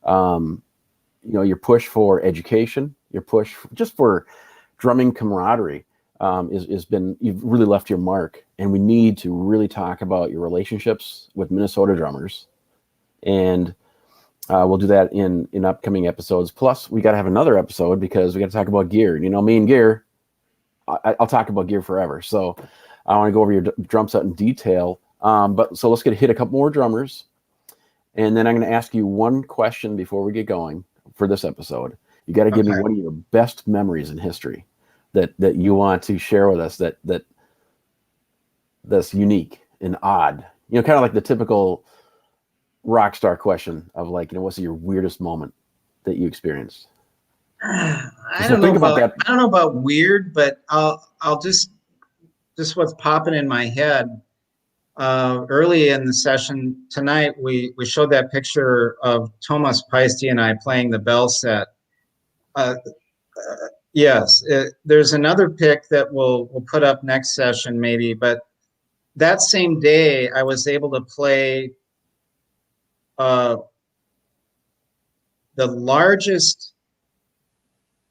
Your push for education your push just for drumming camaraderie is been, you've really left your mark. And we need to really talk about your relationships with Minnesota drummers. And we'll do that in upcoming episodes. Plus, we got to have another episode because we got to talk about gear. You know, me and gear, I'll talk about gear forever. So I want to go over your drum set in detail. But so let's hit a couple more drummers. And then I'm going to ask you one question before we get going for this episode. You got to give me one of your best memories in history that you want to share with us that's unique and odd. You know, kind of like the typical rock star question of like, you know, what's your weirdest moment that you experienced? I don't know about weird, but I'll just what's popping in my head. Early in the session tonight, we showed that picture of Thomas Paiste and I playing the bell set. Yes, there's another pic that we'll put up next session maybe, but that same day I was able to play the largest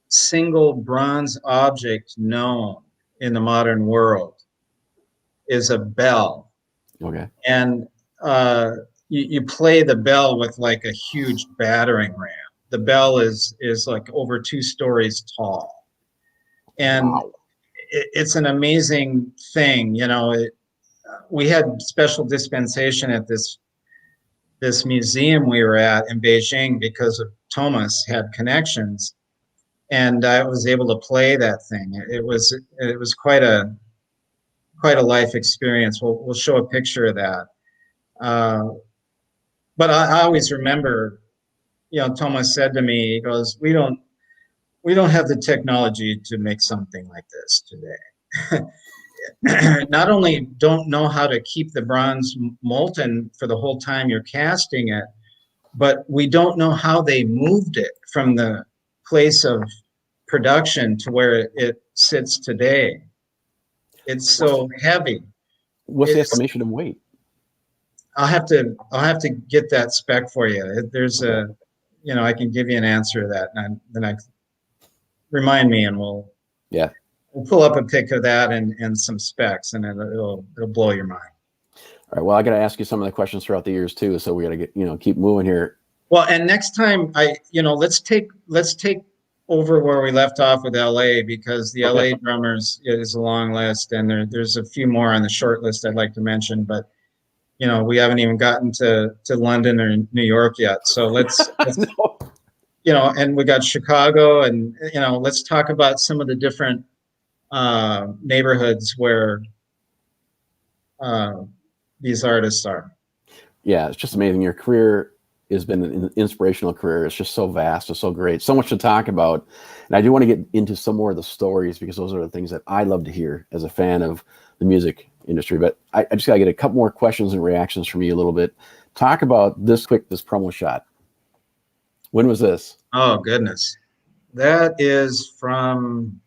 single bronze object known in the modern world is a bell. Okay. And you play the bell with like a huge battering ram. The bell is like over 2 stories tall. And wow. It's an amazing thing. You know, we had special dispensation at this museum we were at in Beijing because of Thomas had connections. And I was able to play that thing. It was quite a life experience. We'll show a picture of that. But I always remember, you know, Thomas said to me, he goes, we don't have the technology to make something like this today. Not only don't know how to keep the bronze molten for the whole time you're casting it, but we don't know how they moved it from the place of production to where it sits today. It's so heavy. What's the estimation of weight? I'll have to get that spec for you. There's a, you know, I can give you an answer to that, and then I remind me, and we'll pull up a pic of that and some specs, and it'll blow your mind. All right. Well, I got to ask you some of the questions throughout the years too, so we got to keep moving here. Well, and next time let's take over where we left off with LA, because the LA drummers is a long list, and there's a few more on the short list I'd like to mention, but you know, we haven't even gotten to London or New York yet. So let's no. You know, and we got Chicago, and you know, let's talk about some of the different neighborhoods where these artists are. Yeah, it's just amazing. Your career has been an inspirational career. It's just so vast. It's so great. So much to talk about. And I do want to get into some more of the stories, because those are the things that I love to hear as a fan of the music industry. But I just got to get a couple more questions and reactions from you a little bit. Talk about this promo shot. When was this? Oh, goodness. That is from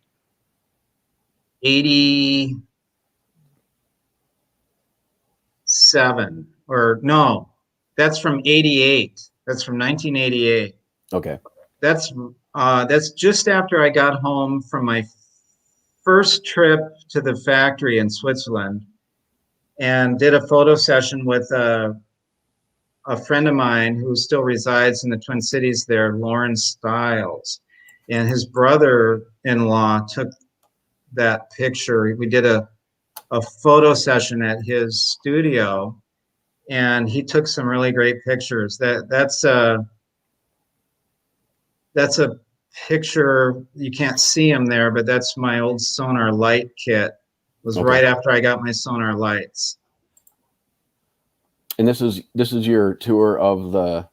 87, or no, that's from 88. That's from 1988. Okay. That's just after I got home from my first trip to the factory in Switzerland, and did a photo session with a friend of mine who still resides in the Twin Cities there, Lawrence Stiles, and his brother-in-law took that picture. We did a photo session at his studio, and he took some really great pictures. That's a picture, you can't see him there, but that's my old sonar light kit. It was right after I got my sonar lights. And this is your tour of the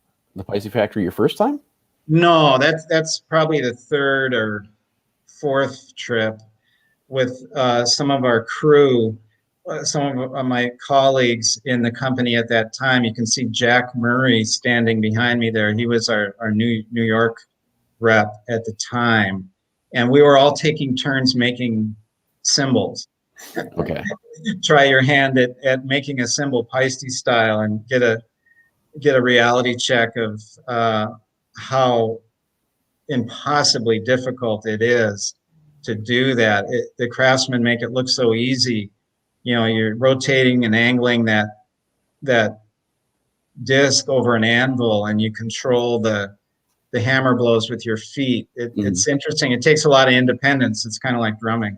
Paiste factory, your first time? No, that's probably the 3rd or 4th trip with some of our crew, some of my colleagues in the company at that time. You can see Jack Murray standing behind me there. He was our New York rep at the time, and we were all taking turns making cymbals. Okay. Try your hand at making a cymbal Paiste style, and get a reality check of how impossibly difficult it is to do that. The craftsmen make it look so easy. You know, you're rotating and angling that disc over an anvil, and you control the hammer blows with your feet. It's interesting. It takes a lot of independence. It's kind of like drumming.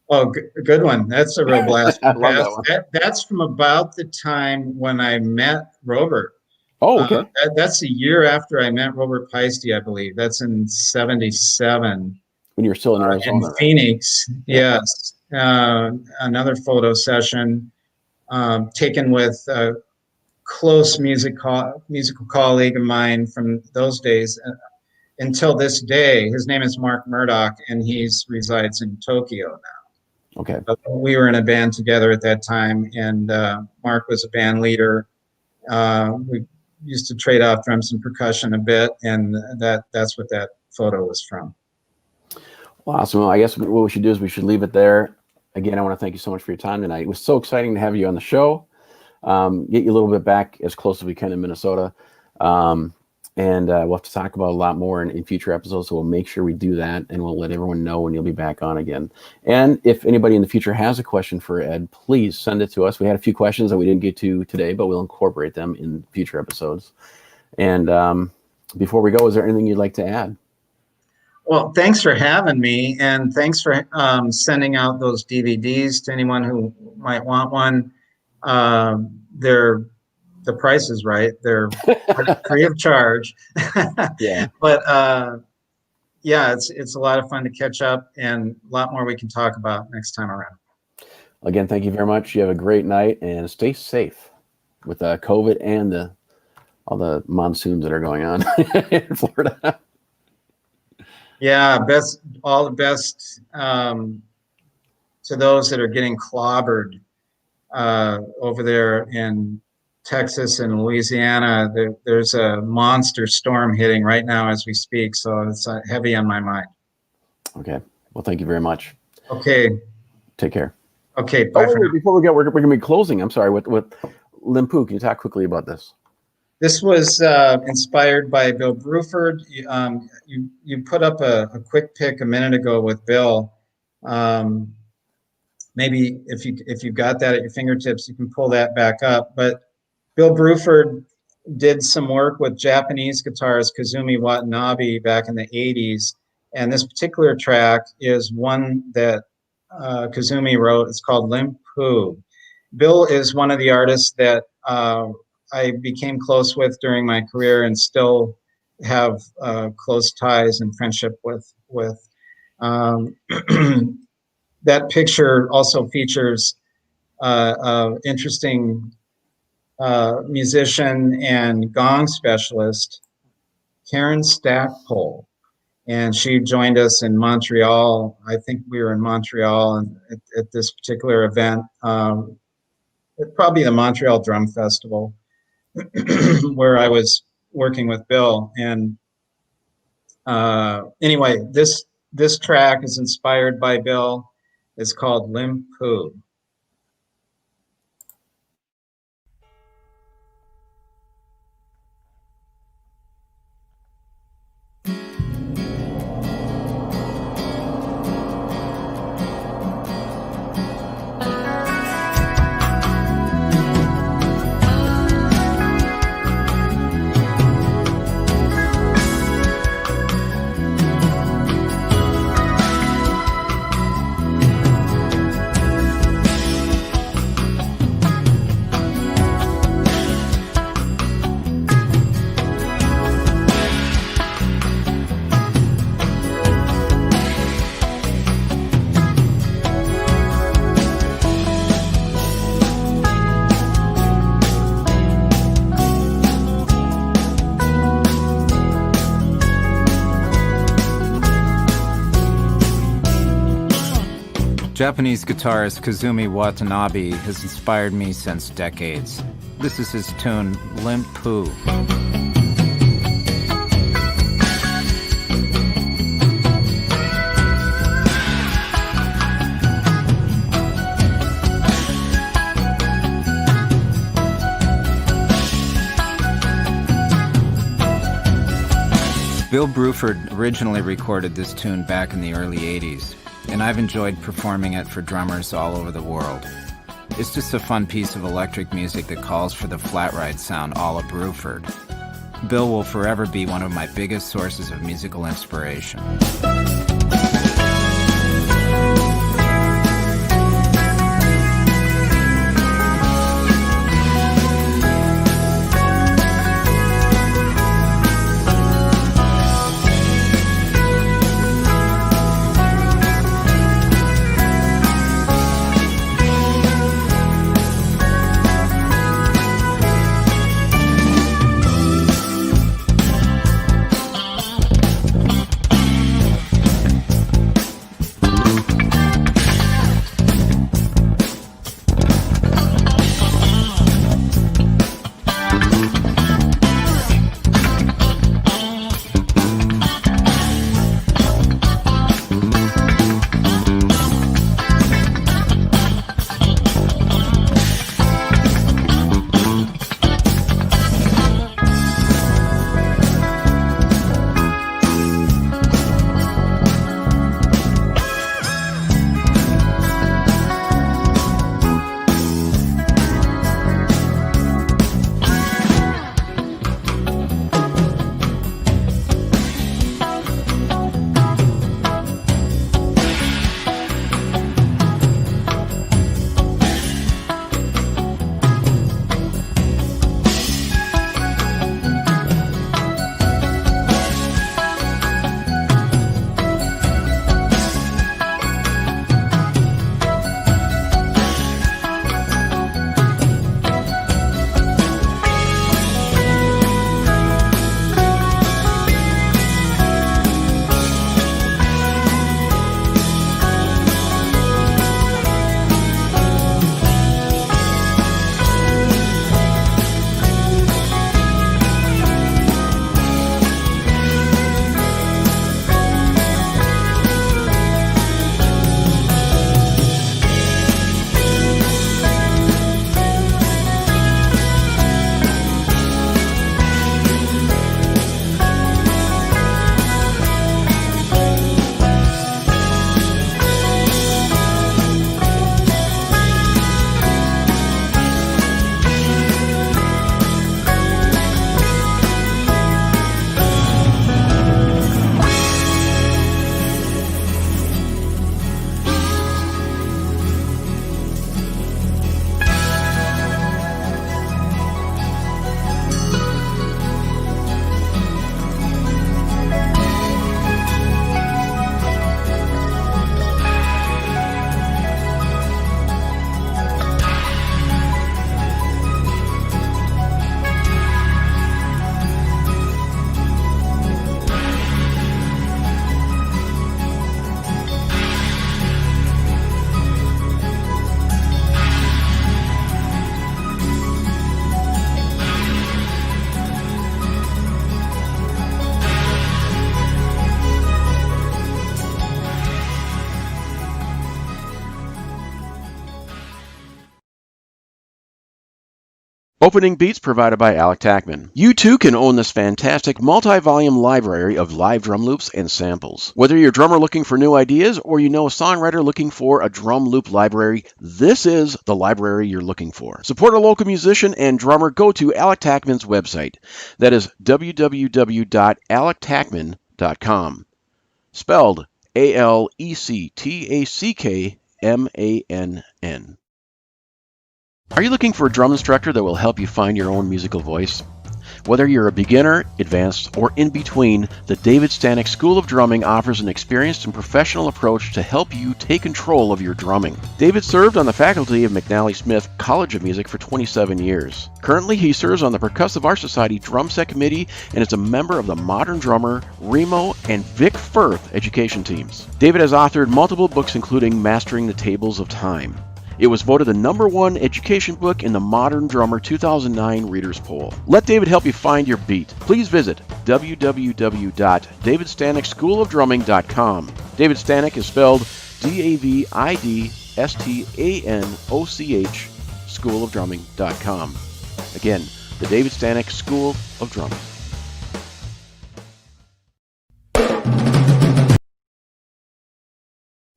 Oh, good one. That's a real blast. I love that one. That's from about the time when I met Robert. Oh, okay. That's a year after I met Robert Paiste, I believe. That's in '77. When you were still in Arizona. In Phoenix, yes. Another photo session taken with a close musical colleague of mine from those days. Until this day, his name is Mark Murdoch, and he resides in Tokyo now. Okay. We were in a band together at that time, and Mark was a band leader. We used to trade off drums and percussion a bit, and that's what that photo was from. Well, awesome. Well, I guess what we should do is we should leave it there. Again, I want to thank you so much for your time tonight. It was so exciting to have you on the show. Get you a little bit back as close as we can in Minnesota. And we'll have to talk about a lot more in future episodes, so we'll make sure we do that, and we'll let everyone know when you'll be back on again. And if anybody in the future has a question for Ed, please send it to us. We had a few questions that we didn't get to today, but we'll incorporate them in future episodes. And before we go, is there anything you'd like to add? Well, thanks for having me, and thanks for sending out those DVDs to anyone who might want one. The price is right. They're free of charge. Yeah. But yeah, it's a lot of fun to catch up, and a lot more we can talk about next time around. Again, thank you very much. You have a great night, and stay safe with COVID and all the monsoons that are going on in Florida. Yeah, all the best to those that are getting clobbered over there in Texas and Louisiana. There's a monster storm hitting right now as we speak, so it's heavy on my mind. Okay. Well, thank you very much. Okay. Take care. Okay. Bye for now. Before we go, we're going to be closing. I'm sorry. With Limpu, can you talk quickly about this? This was inspired by Bill Bruford. You put up a quick pick a minute ago with Bill. Maybe if you got that at your fingertips, you can pull that back up. But Bill Bruford did some work with Japanese guitarist Kazumi Watanabe back in the 80s. And this particular track is one that Kazumi wrote. It's called Limpu. Bill is one of the artists that I became close with during my career and still have close ties and friendship with. That picture also features interesting musician and gong specialist, Karen Stackpole. And she joined us in Montreal. I think we were in Montreal and at this particular event, probably the Montreal Drum Festival, where I was working with Bill. And anyway, this track is inspired by Bill. It's called Limpu. Japanese guitarist Kazumi Watanabe has inspired me since decades. This is his tune, Limpu. Bill Bruford originally recorded this tune back in the early 80s, and I've enjoyed performing it for drummers all over the world. It's just a fun piece of electric music that calls for the flat ride sound a la Bruford. Bill will forever be one of my biggest sources of musical inspiration. Opening beats provided by Alec Tackman. You too can own this fantastic multi-volume library of live drum loops and samples. Whether you're a drummer looking for new ideas or you know a songwriter looking for a drum loop library, this is the library you're looking for. Support a local musician and drummer. Go to Alec Tackman's website. That is www.alectackman.com. Spelled ALECTACKMANN. Are you looking for a drum instructor that will help you find your own musical voice? Whether you're a beginner, advanced, or in between, the David Stanek School of Drumming offers an experienced and professional approach to help you take control of your drumming. David served on the faculty of McNally Smith College of Music for 27 years. Currently, he serves on the Percussive Art Society Drum Set Committee and is a member of the Modern Drummer, Remo, and Vic Firth education teams. David has authored multiple books including Mastering the Tables of Time. It was voted the #1 education book in the Modern Drummer 2009 Readers Poll. Let David help you find your beat. Please visit www.davidstanekschoolofdrumming.com. David Stanek is spelled DAVIDSTANOCH, schoolofdrumming.com. Again, the David Stanek School of Drumming.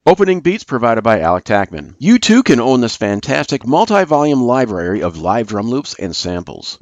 Opening beats provided by Alec Tackman. You too can own this fantastic multi-volume library of live drum loops and samples.